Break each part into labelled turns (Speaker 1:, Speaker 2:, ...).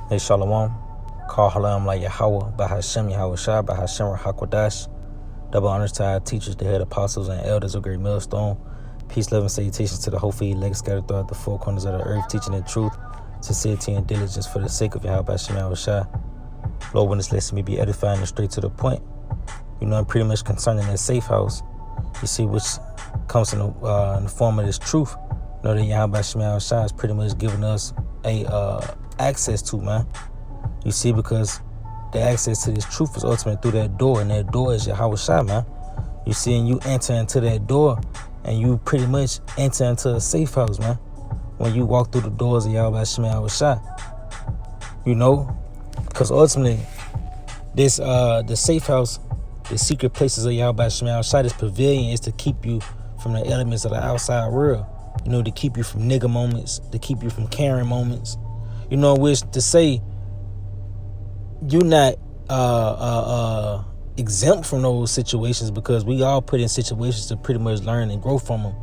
Speaker 1: Hey, Shalom. Call Halam like Yahweh, Bahashem Yahweh Shai, Bahashem Hakwadash. Double honors to our teachers, the head apostles, and elders of Great Millstone. Peace, love, and salutations to the whole feed, legs scattered throughout the four corners of the earth, teaching the truth, sincerity, and diligence for the sake of Yahweh, Bahashem Yahweh Shai. Lord, when this lesson may be edifying and straight to the point. You know, I'm pretty much concerning that safe house. You see, which comes in the form of this truth. You know that Yahweh, Bahashem Yahweh Shai is pretty much giving us a access to, man. You see, because the access to this truth is ultimately through that door, and that door is Yahweh Shai, man. You see, and you enter into that door, and you pretty much enter into a safe house, man. When you walk through the doors of Yahweh Shai, you know, because ultimately, this the safe house, the secret places of Yahweh Shai, this pavilion is to keep you from the elements of the outside world. You know, to keep you from nigger moments, to keep you from Karen moments. You know, which to say you're not exempt from those situations, because we all put in situations to pretty much learn and grow from them.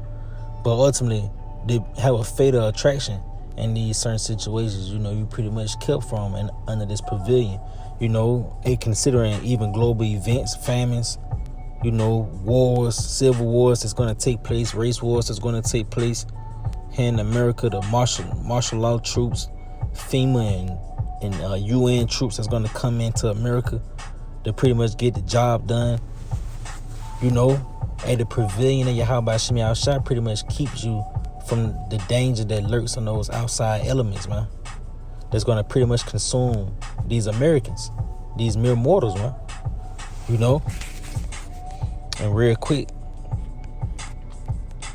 Speaker 1: But ultimately, they have a fatal attraction in these certain situations. You know, you pretty much kept from and under this pavilion. You know, considering even global events, famines, you know, wars, civil wars that's going to take place, race wars that's going to take place here in America, the martial law troops, FEMA and UN troops that's going to come into America to pretty much get the job done. You know, at the pavilion of Yahweh Shai pretty much keeps you from the danger that lurks on those outside elements, man. That's going to pretty much consume these Americans, these mere mortals, man. You know? And real quick,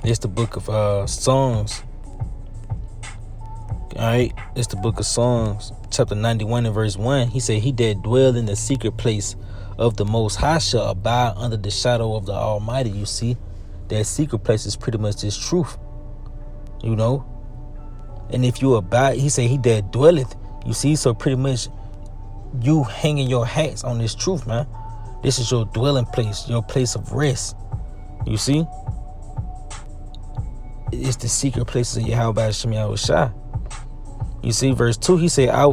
Speaker 1: it's the book of Psalms. Alright, it's the book of Psalms, chapter 91 and verse 1. He said, "He that dwell in the secret place of the Most High shall abide under the shadow of the Almighty." You see, that secret place is pretty much this truth. You know? And if you abide, he said, "He that dwelleth." You see, so pretty much you hanging your hats on this truth, man. This is your dwelling place, your place of rest. You see? It's the secret places of Yahweh Shai. You see, verse 2, he said, I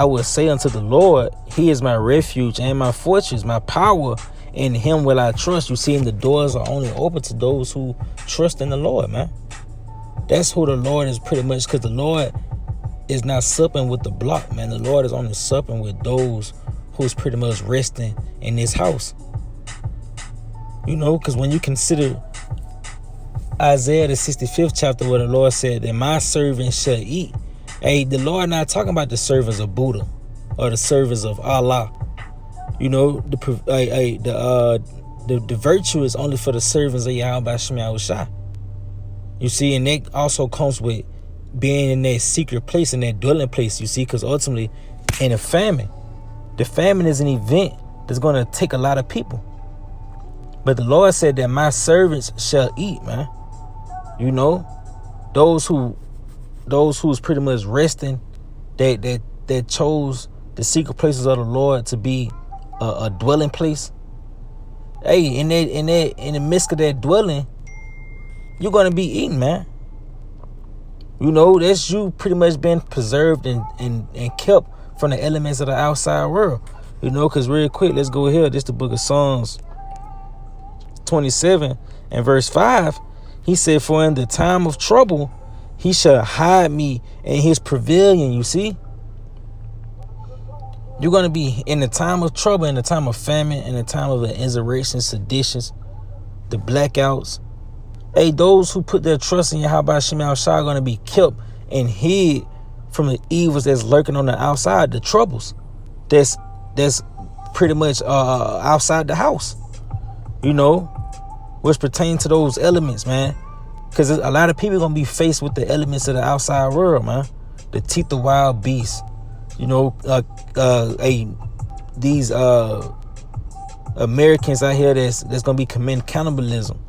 Speaker 1: will say unto the Lord, He is my refuge and my fortress, my power, in Him will I trust. You see, and the doors are only open to those who trust in the Lord, man. That's who the Lord is pretty much, because the Lord is not supping with the block, man. The Lord is only supping with those who's pretty much resting in this house. You know, because when you consider Isaiah the 65th chapter, where the Lord said that my servants shall eat. Hey, the Lord not talking about the servants of Buddha or the servants of Allah. You know, the virtue is only for the servants of Yahweh Shai. You see, and that also comes with being in that secret place, in that dwelling place. You see, because ultimately, in a famine, the famine is an event that's going to take a lot of people. But the Lord said that my servants shall eat, man. You know, those who's pretty much resting, that chose the secret places of the Lord to be a dwelling place. Hey, in the midst of that dwelling, you're gonna be eating, man. You know, that's you pretty much been preserved and kept from the elements of the outside world. You know, because real quick, let's go here. This is the book of Psalms 27 and verse 5. He said, "For in the time of trouble, He shall hide me in His pavilion." You see? You're going to be in the time of trouble, in the time of famine, in the time of the insurrection, seditions, the blackouts. Hey, those who put their trust in Yahweh Shai are going to be kept and hid from the evils that's lurking on the outside, the troubles that's pretty much outside the house, you know, which pertain to those elements, man. Because a lot of people going to be faced with the elements of the outside world, man. The teeth of wild beasts. You know, these Americans out here that's going to be committing cannibalism.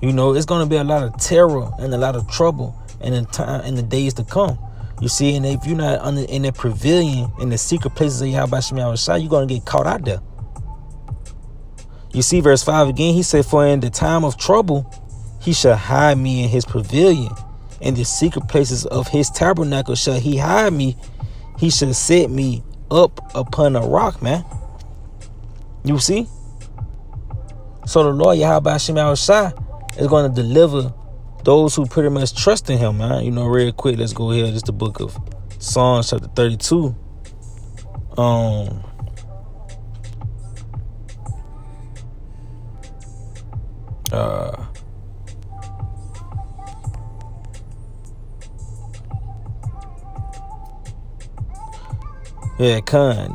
Speaker 1: You know, it's going to be a lot of terror and a lot of trouble in the days to come. You see, and if you're not in the pavilion, in the secret places of Yahweh Shai, you're going to get caught out there. You see, verse 5 again, he said, "For in the time of trouble, He shall hide me in His pavilion. In the secret places of His tabernacle shall He hide me. He shall set me up upon a rock, man. You see? So the Lord Yahweh Hashem Yahushua is going to deliver those who pretty much trust in him, man. You know, real quick, let's go here. This is the book of Psalms chapter 32.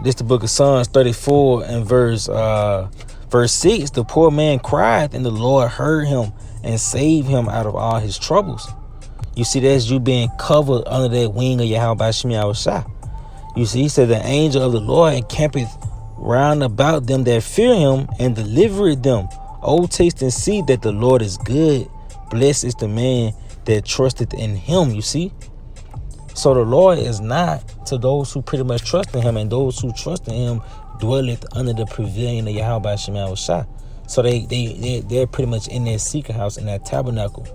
Speaker 1: This the book of Psalms 34 and verse 6. The poor man cried, and the Lord heard him and saved him out of all his troubles. You see, that's you being covered under that wing of Yahweh Shem Yahushua. You see, he said, the angel of the Lord encampeth round about them that fear him and delivereth them. Oh, taste and see that the Lord is good. Blessed is the man that trusteth in him. You see? So the Lord is not to those who pretty much trust in him, and those who trust in him dwelleth under the pavilion of Yahweh Shem Yahushua. So they're pretty much in their secret house, in that tabernacle.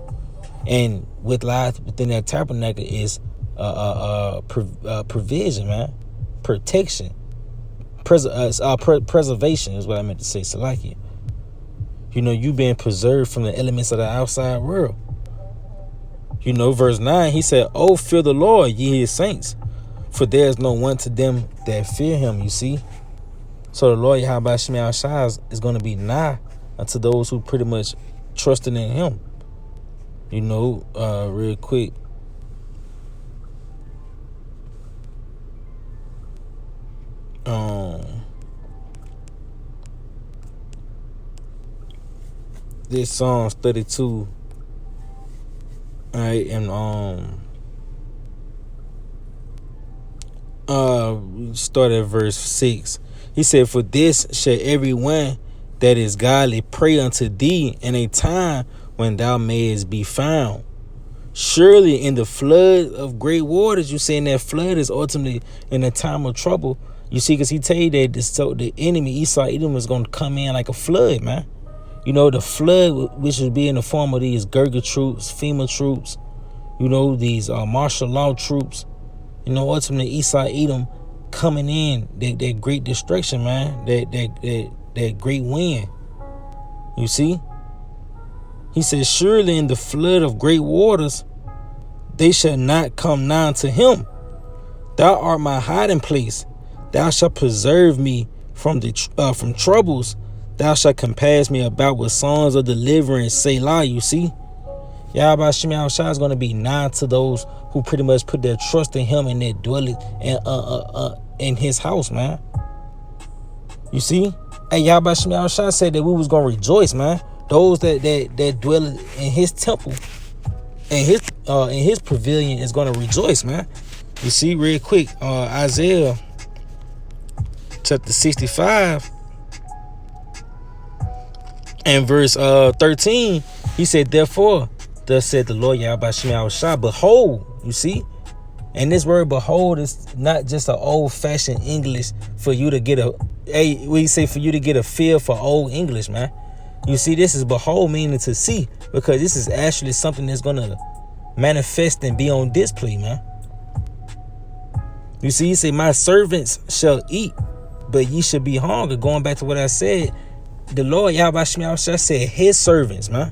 Speaker 1: And with life within that tabernacle is provision, man. Protection. Preservation is what I meant to say, Salakia. You know, you being preserved from the elements of the outside world. You know, verse 9, he said, oh, fear the Lord, ye his saints, for there is no one to them that fear him, you see. So the Lord Yahweh Shem Yahushua is going to be nigh unto those who pretty much trusting in him. You know, real quick. This Psalms 32. All right, and start at verse 6. He said, for this shall everyone that is godly pray unto thee in a time when thou mayest be found. Surely in the flood of great waters, you saying that flood is ultimately in a time of trouble. You see, because he tell you that the enemy, Esau, Edom, is going to come in like a flood, man. You know, the flood, which would be in the form of these Gurga troops, FEMA troops, you know, these martial law troops, you know, ultimately Esau, Edom coming in, that great destruction, man, that great wind. You see? He says, surely in the flood of great waters, they shall not come nigh to him. Thou art my hiding place. Thou shalt preserve me from troubles. Thou shalt compass me about with songs of deliverance, Selah. You see? Yahweh Shem Yahushua is going to be nigh to those who pretty much put their trust in him and their dwelling in his house, man. You see? Hey, Yahweh Shem Yahushua said that we was going to rejoice, man. Those that dwell in his temple and in his pavilion is going to rejoice, man. You see, real quick, Isaiah chapter 65 and verse 13, he said, therefore, thus said the Lord Yahweh Shem Yahushua, behold, you see? And this word behold is not just an old-fashioned English for you to get for you to get a feel for old English, man. You see, this is behold meaning to see, because this is actually something that's going to manifest and be on display, man. You see, he said, my servants shall eat, but ye shall be hungry. Going back to what I said, the Lord Yahweh Shem Yahushua said his servants, man.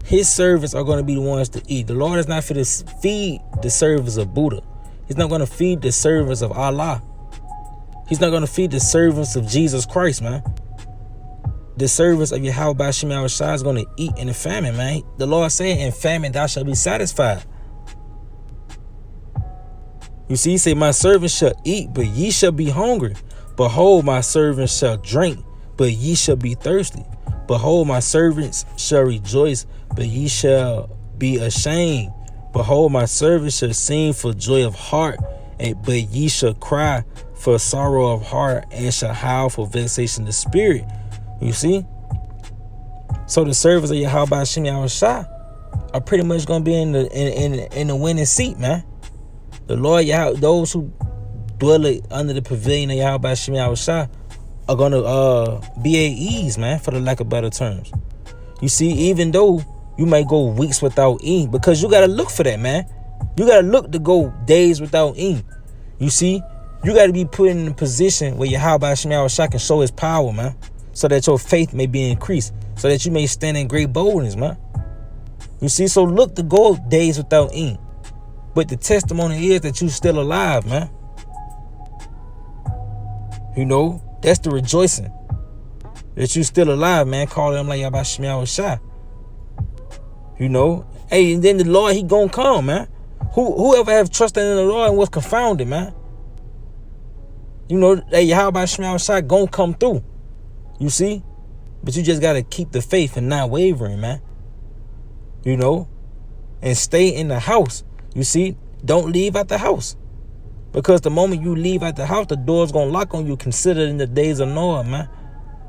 Speaker 1: His servants are going to be the ones to eat. The Lord is not for to feed the servants of Buddha. He's not going to feed the servants of Allah. He's not going to feed the servants of Jesus Christ, man. The servants of Yahweh Shem Yahushua is going to eat in the famine, man. The Lord said, in famine thou shalt be satisfied. You see, he said, my servants shall eat, but ye shall be hungry. Behold, my servants shall drink, but ye shall be thirsty. Behold, my servants shall rejoice, but ye shall be ashamed. Behold, my servants shall sing for joy of heart, but ye shall cry for sorrow of heart, and shall howl for vexation of spirit. You see? So the servants of Yahweh Shem Yahushua are pretty much going to be in the winning seat, man. The Lord, those who dwell under the pavilion of Yahweh Shem Yahushua are going to be at ease, man, for the lack of better terms. You see, even though you might go weeks without eating, because you got to look for that, man. You got to look to go days without eating. You see, you got to be put in a position where Yahweh Shai can show his power, man, so that your faith may be increased, so that you may stand in great boldness, man. You see, so look to go days without end. But the testimony is that you still alive, man. You know, that's the rejoicing. That you still alive, man. Call him like Yahweh Shai. You know, hey, and then the Lord, he gonna come, man. Whoever have trusted in the Lord and was confounded, man. You know, hey, Yahweh Shai gonna come through. You see? But you just gotta keep the faith and not wavering, man. You know? And stay in the house. You see? Don't leave out the house. Because the moment you leave out the house, the door's gonna lock on you. Consider in the days of Noah, man.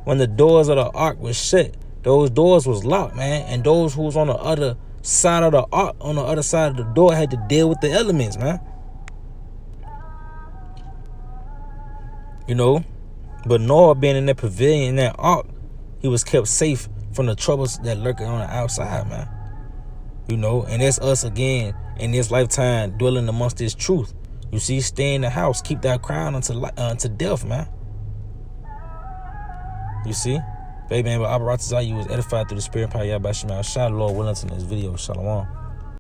Speaker 1: When the doors of the ark was shut, those doors was locked, man. And those who was on the other side of the ark, on the other side of the door, had to deal with the elements, man. You know? But Noah being in that pavilion, in that ark, he was kept safe from the troubles that lurking on the outside, man. You know? And that's us again in this lifetime dwelling amongst this truth. You see? Stay in the house. Keep that crown unto death, man. You see? Baby, man, but Abba Ratazah, you was edified through the spirit and power of Yahweh Shai. Lord willing, to this video. Shalom.